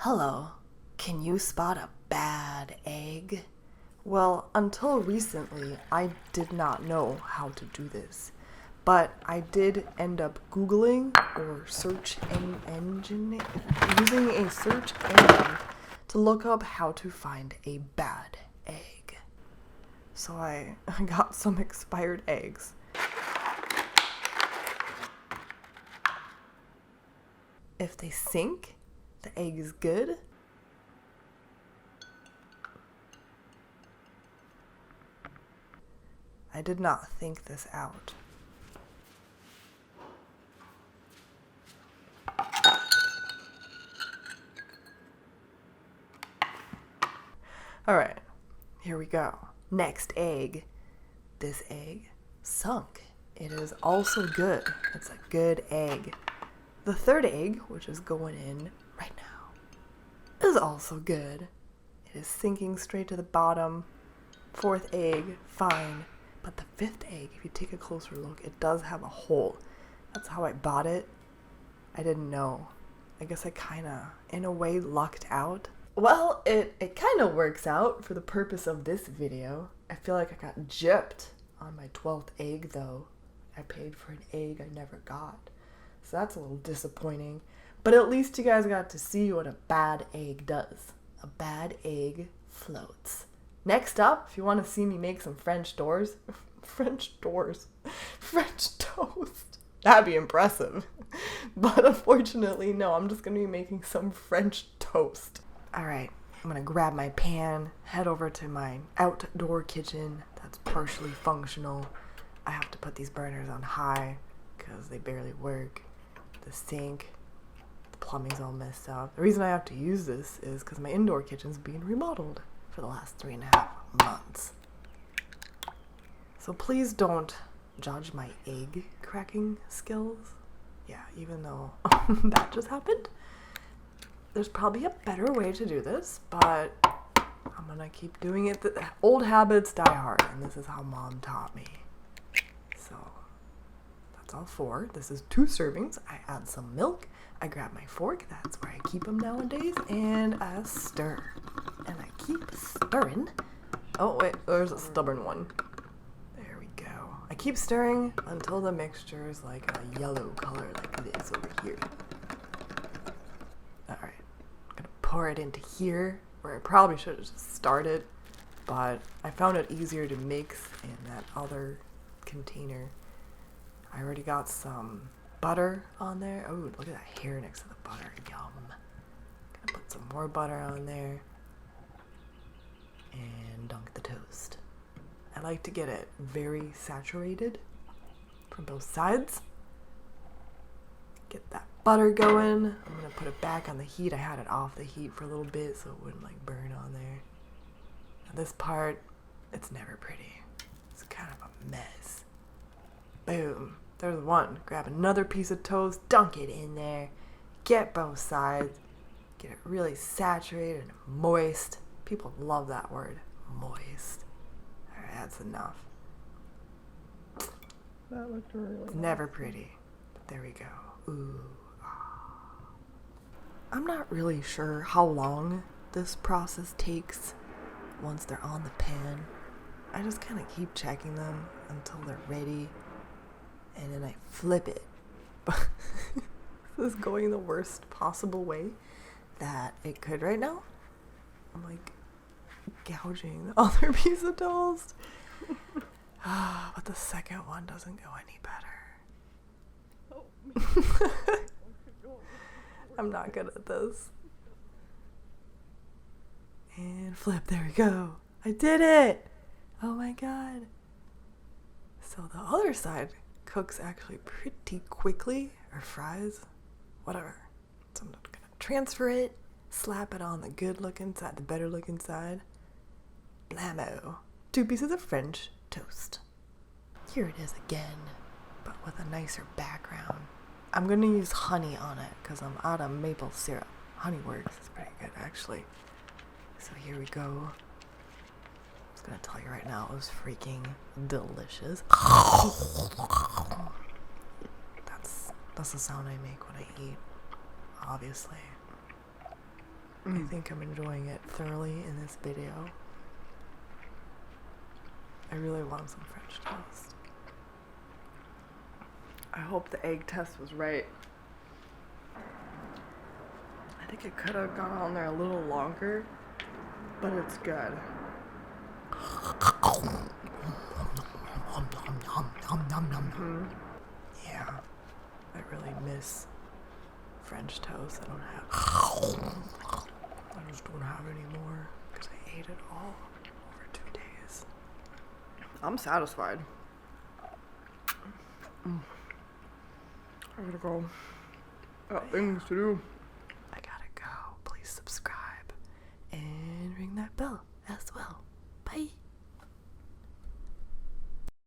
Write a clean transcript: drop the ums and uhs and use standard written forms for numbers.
Hello, can you spot a bad egg? Well, until recently, I did not know how to do this, but I did end up Googling or using a search engine to look up how to find a bad egg. So I got some expired eggs. If they sink, the egg is good. I did not think this out. Alright, here we go. Next egg. This egg sunk. It is also good. It's a good egg. The third egg, which is going in right now, is also good. It is sinking straight to the bottom. Fourth egg, fine. But the fifth egg, if you take a closer look, it does have a hole. That's how I bought it. I didn't know. I guess I kinda, in a way, lucked out. Well, it kinda works out for the purpose of this video. I feel like I got gypped on my 12th egg, though. I paid for an egg I never got. So that's a little disappointing. But at least you guys got to see what a bad egg does. A bad egg floats. Next up, if you want to see me make some French toast, that'd be impressive. But unfortunately, no, I'm just going to be making some French toast. Alright, I'm going to grab my pan, head over to my outdoor kitchen that's partially functional. I have to put these burners on high because they barely work. The sink, the plumbing's all messed up. The reason I have to use this is because my indoor kitchen's being remodeled for the last 3.5 months. So please don't judge my egg cracking skills. Yeah, even though that just happened. There's probably a better way to do this, but I'm gonna keep doing it. The old habits die hard, and this is how Mom taught me. So that's all 4. This is 2 servings. I add some milk. I grab my fork. That's where I keep them nowadays, and I stir. And I keep stirring. Oh wait, there's a stubborn one. There we go. I keep stirring until the mixture is like a yellow color like this over here. Alright, I'm gonna pour it into here, where I probably should have just started, but I found it easier to mix in that other container. I already got some butter on there. Oh, look at that hair next to the butter. Yum. Gonna put some more butter on there. And dunk the toast. I like to get it very saturated from both sides. Get that butter going. I'm gonna put it back on the heat. I had it off the heat for a little bit so it wouldn't like burn on there. Now this part, it's never pretty. It's kind of a mess. Boom. There's one. Grab another piece of toast, dunk it in there, get both sides, get it really saturated and moist. People love that word, moist. Alright, that's enough. That looked really It's never pretty, but there we go. Ooh. I'm not really sure how long this process takes once they're on the pan. I just kind of keep checking them until they're ready, and then I flip it. This is going the worst possible way that it could right now. I'm like gouging the other piece of toast. But the second one doesn't go any better. I'm not good at this. And flip, there we go. I did it! Oh my god. So the other side cooks actually pretty quickly, or fries, whatever. So I'm gonna transfer it, slap it on the good looking side, the better looking side. Blammo. 2 pieces of French toast. Here it is again, but with a nicer background. I'm gonna use honey on it because I'm out of maple syrup. Honey works, it's pretty good actually. So here we go. I'm just gonna tell you right now, it was freaking delicious. That's the sound I make when I eat, obviously. I think I'm enjoying it thoroughly in this video. I really want some French toast. I hope the egg test was right. I think it could have gone on there a little longer, but it's good. Yeah, I really miss French toast. I just don't have any more because I ate it all over 2 days. I'm satisfied. I gotta go. I got things to do. I gotta go. Please subscribe and ring that bell.